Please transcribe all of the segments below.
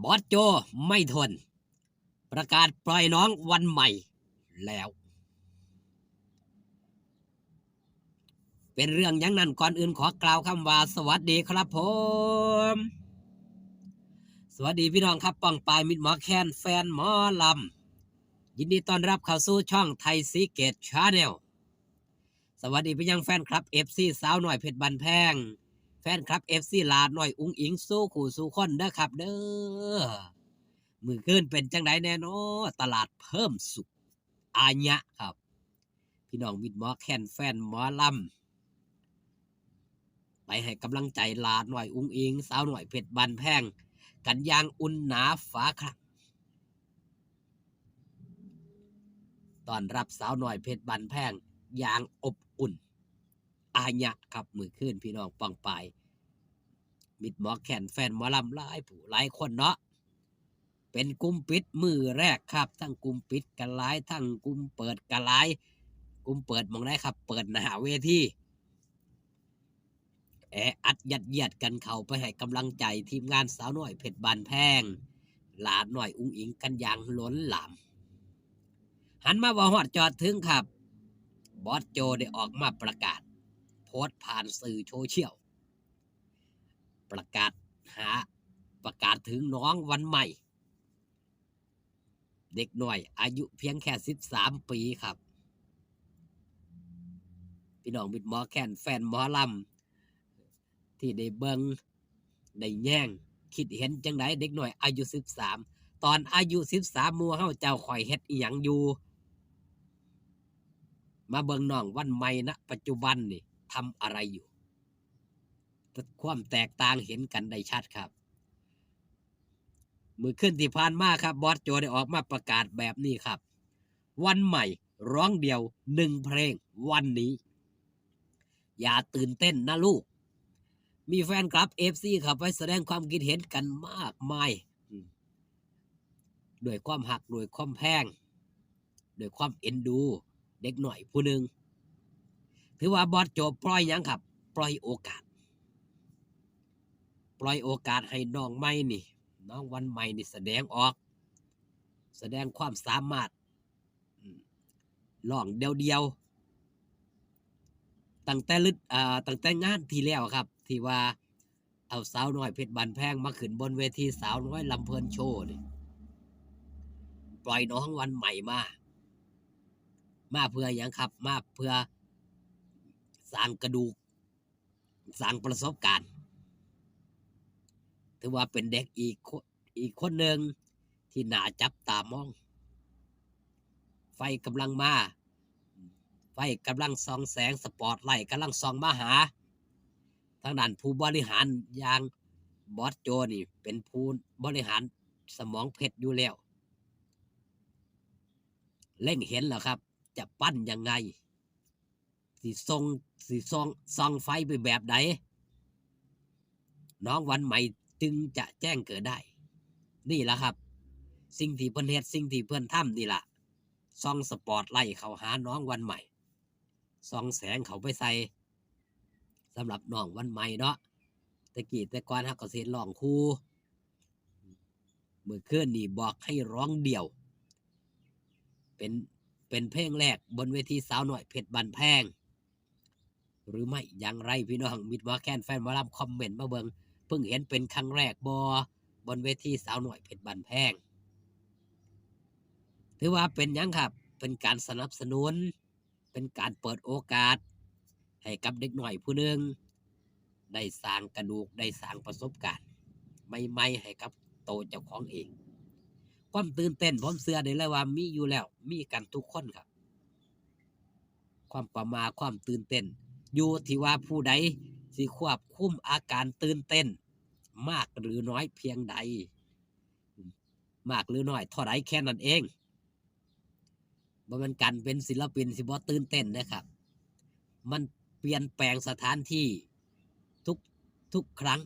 บอสโจไม่ทนประกาศปล่อยน้องวันใหม่แล้วเป็นเรื่องยังนั้นก่อนอื่นขอกล่าวคำว่าสวัสดีครับผมสวัสดีพี่น้องครับป้องปายมิดหมอแคนแฟนหมอลำยินดีต้อนรับเข้าสู่ช่องไทยซีเกตชาแนลสวัสดีพี่ยังแฟนครับเอฟซีสาวหน่อยเพชรบันแพงแฟนครับเอฟซีลาดหน่อยอุ้งอิงสู้ขู่สู้คนเด้อครับเด้อมือขึ้นเป็นจังไดแน่นอนตลาดเพิ่มสุขอาญะครับพี่น้องมิดหมอแคนแฟนหมอลำไปให้กำลังใจลาหน่อยอุ้งอิงสาวหน่อยเพชรบันแพงกันยางอุ่นหนาฝาครับตอนรับสาวหน่อยเพชรบันแพงอย่างอบอุ่นอาญะครับมือขึ้นพี่น้องปังปายมิดหมอแคนแฟนหมอลำหลายผู้หลายคนเนาะเป็นกลุ่มปิดมือแรกครับทั้งกลุ่มปิดกันหลายทั้งกลุ่มเปิดกันหลายกลุ่มเปิดมองได้ครับเปิดหน้าเวทีอัดยัดเยียดกันเข้าไปให้กำลังใจทีมงานสาวน้อยเพชรบานแพงหลานหน่อยอุ้งอิงกันอย่างล้นหลามหันมาว่าฮอดจอดถึงครับบอสโจได้ออกมาประกาศโพสต์ผ่านสื่อโซเชียลประกาศหาประกาศถึงน้องวันใหม่เด็กหน่อยอายุเพียงแค่13 ปีครับพี่น้องมิดหมอแคนแฟนหมอลำที่ได้เบิงได้แย่งคิดเห็นจังไดเด็กหน่อยอายุ13ตอนอายุ13มัวเฮาเจ้าข่อยเฮ็ดอีหยังอยู่มาเบิงน้องวันใหม่นะปัจจุบันนี่ทำอะไรอยู่ความแตกต่างเห็นกันได้ชัดครับมือขึ้นที่ผ่านมาครับบอสโจได้ออกมาประกาศแบบนี้ครับวันใหม่ร้องเดียว1 เพลงวันนี้อย่าตื่นเต้นนะลูกมีแฟนคลับ FC ครับไปแสดงความคิดเห็นกันมากมายด้วยความหักด้วยความแพงด้วยความเอ็นดูเด็กหน่อยผู้หนึ่งถือว่าบอสโจปล่อยยังครับปล่อยโอกาสให้น้องใหม่นี่น้องวันใหม่นี่แสดงออกแสดงความสามารถร้องเดียวตั้งแต่งานที่แล้วครับที่ว่าเอาสาวน้อยเพชรบันแพงมาขึ้นบนเวทีสาวน้อยลำเพลินโชว์นี่ปล่อยน้องวันใหม่มาเพื่ออย่างครับมาเพื่อสร้างกระดูกสร้างประสบการณ์ถือว่าเป็นเด็กอีกคนหนึ่งที่น่าจับตามองไฟกำลังมาไฟกำลังส่องแสงสปอตไลท์กำลังส่องมาหาทางด้านผู้บริหารอย่างบอสโจนี่เป็นผู้บริหารสมองเพชรอยู่แล้วเล่งเห็นแล้วครับจะปั้นยังไงสีส่องไฟไปแบบไหนน้องวันใหม่จึงจะแจ้งเกิดได้นี่แหละครับสิ่งที่เพื่อนเฮ็ดสิ่งที่เพื่อนทำนี่แหละส่องสปอตไลท์เขาหาน้องวันใหม่ส่องแสงเขาไปใส่สำหรับน้องวันใหม่เนาะตะกี้แต่ก่อนฮักก็สิร้องคู่เมื่อคืนนี่บอกให้ร้องเดี่ยวเป็นเพลงแรกบนเวทีสาวหน่อยเพชรบันแพงหรือไม่อย่างไรพี่น้องมิดว่าแคนแฟนวอลลัมคอมเมนต์มาเบิงเพิ่งเห็นเป็นครั้งแรกบนเวทีสาวหน่อยเพชรบันแพงถือว่าเป็นยังครับเป็นการสนับสนุนเป็นการเปิดโอกาสให้กับเด็กหน่อยผู้หนึ่งได้สร้างกระดูกได้สร้างประสบการณ์ใหม่ๆให้กับโตเจ้าของเองความตื่นเต้นผมเชื่อได้เลยว่ามีอยู่แล้วมีกันทุกคนครับความประมาความตื่นเต้นอยู่ที่ว่าผู้ใดสิควบคุมอาการตื่นเต้นมากหรือน้อยเพียงใดมากหรือน้อยเท่าไรแค่นั้นเองบ่แม่นกันเป็นศิลปินสิบ่ตื่นเต้นนะครับมันเปลี่ยนแปลงสถานที่ทุกครั้ง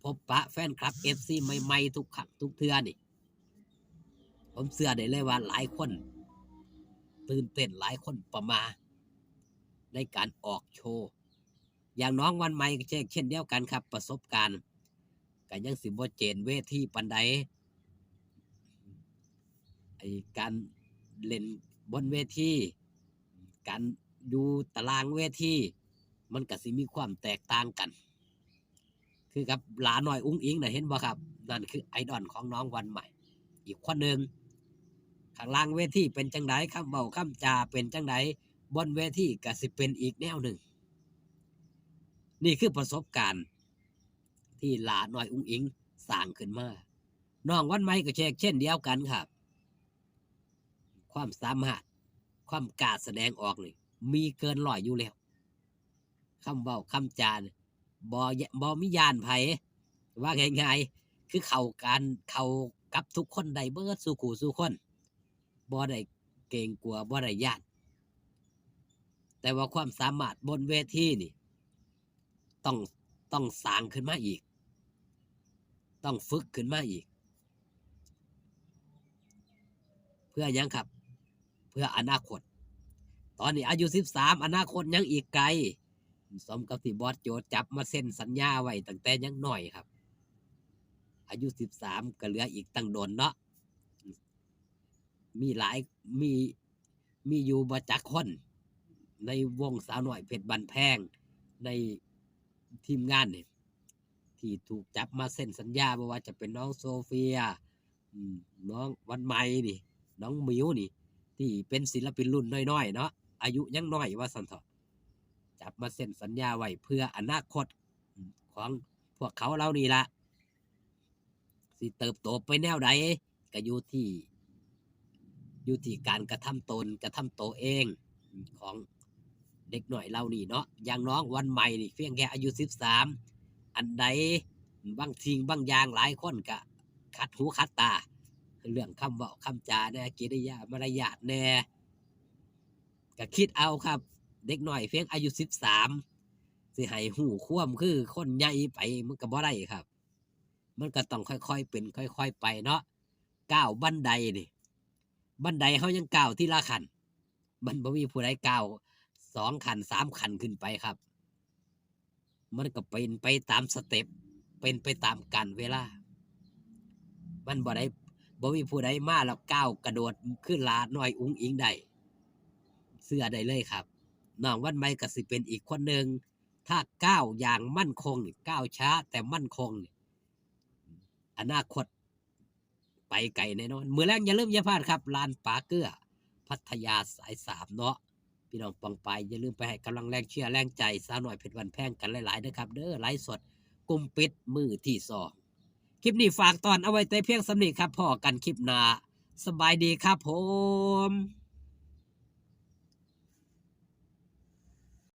พบปะแฟนคลับ FC ใหม่ๆทุกครั้งทุกเทื่อนี่ผมเชื่อได้เลยว่าหลายคนตื่นเต้นหลายคนประมาในการออกโชว์อย่างน้องวันใหม่ก็เช่นเดียวกันครับประสบการณ์ก็ยังสิบ่เจนเวทีปานใด การเล่นบนเวทีการอยู่ตารางเวทีมันก็สิมีความแตกต่างกันคือกับหลาน้อยอุ้งอิงน่ะเห็นบ่ครับนั่นคือไอดอลของน้องวันใหม่อีกคนหนึ่งข้างล่างเวทีเป็นจังไดคำเว้าคำจาเป็นจังไดบนเวทีก็สิเป็นอีกแนวหนึ่งนี่คือประสบการณ์ที่หลาน้อยอุ้งอิงสร้างขึ้นมาน้องวันใหม่ก็เช่นเดียวกันครับความสามารถความกล้าแสดงออกนี่มีเกินร้อยอยู่แล้วคำเว้าคำจาเนี่ยบ่มีย้านไผว่าง่ายๆคือเข้ากับทุกคนได้เบิดสู่ขู่สู่คนบ่ได้เกรงกลัวบ่ได้ย้านแต่ว่าความสามารถบนเวทีนี่ต้องต้องสร้างขึ้นมาอีกต้องฝึกขึ้นมาอีกเพื่อหยังครับเพื่ออนาคตตอนนี้อายุ13อนาคตยังอีกไกลสมกับที่บอสโจจับมาเซ็นสัญญาไว้ตั้งแต่ยังน้อยครับอายุ13ก็เหลืออีกตั้งโดนเนาะมีหลายมีมีอยู่บ่จักคนในวงสาวน้อยเพชรบันแพงในทีมงานเนี่ยที่ถูกจับมาเซ็นสัญญาบ่ว่าจะเป็นน้องโซเฟียน้องวันใหม่นี่น้องหมิวนี่ที่เป็นศิลปินรุ่นน้อยๆเนาะอายุยังน้อยว่าซั่นเถาะจับมาเซ็นสัญญาไว้เพื่ออนาคตของพวกเขาเรานี่ล่ะสิเติบโตไปแนวใดก็อยู่ที่การกระทำตนกระทำตัวเองของเด็กหน่อยเรานี่เนาะอย่างน้องวันใหม่นี่เพียงแค่อายุ13อันใดบางสิ่งบางอย่างหลายคนก็ขัดหูขัดตาเรื่องคำเว้าคำจาแน่กิริยามารยาทแน่ก็คิดเอาครับเด็กหน่อยเพียงอายุ13สิให้หูความคือคนใหญ่ไปมันก็บ่ได้ครับมันก็ต้องค่อยๆเป็นค่อยๆไปเนาะก้าวบันไดนี่บันไดเขายังก้าวทีละขั้นมันบ่มีผู้ใดก้าว2ขั้น3ขั้นขึ้นไปครับมันก็เป็นไปตามสเต็ปเป็นไปตามกาลเวลามันบ่มีผู้ใดมาแล้วก้าวกระโดดขึ้นหลาน้อยอุ๋งอิงได้เชื่อได้เลยครับน้องวันใหม่ก็สิเป็นอีกคนหนึ่งถ้าก้าวอย่างมั่นคงนี่ก้าวช้าแต่มั่นคงนี่อนาคตไปไกลแน่นอนมื้อแลงอย่าลืมอย่าพลาดครับลานปาเกื้อพัทยาสาย3เนาะพี่น้องปองไปอย่าลืมไปให้กำลังแรงเชียร์แรงใจสาวน้อยเพชรบันแพงกันหลายๆนะครับเด้อไลฟ์สดกลุ่มปิดมื้อที่2คลิปนี้ฝากตอนเอาไว้แต่เพียงสำนี้ครับพอกันคลิปหน้าสบายดีครับผม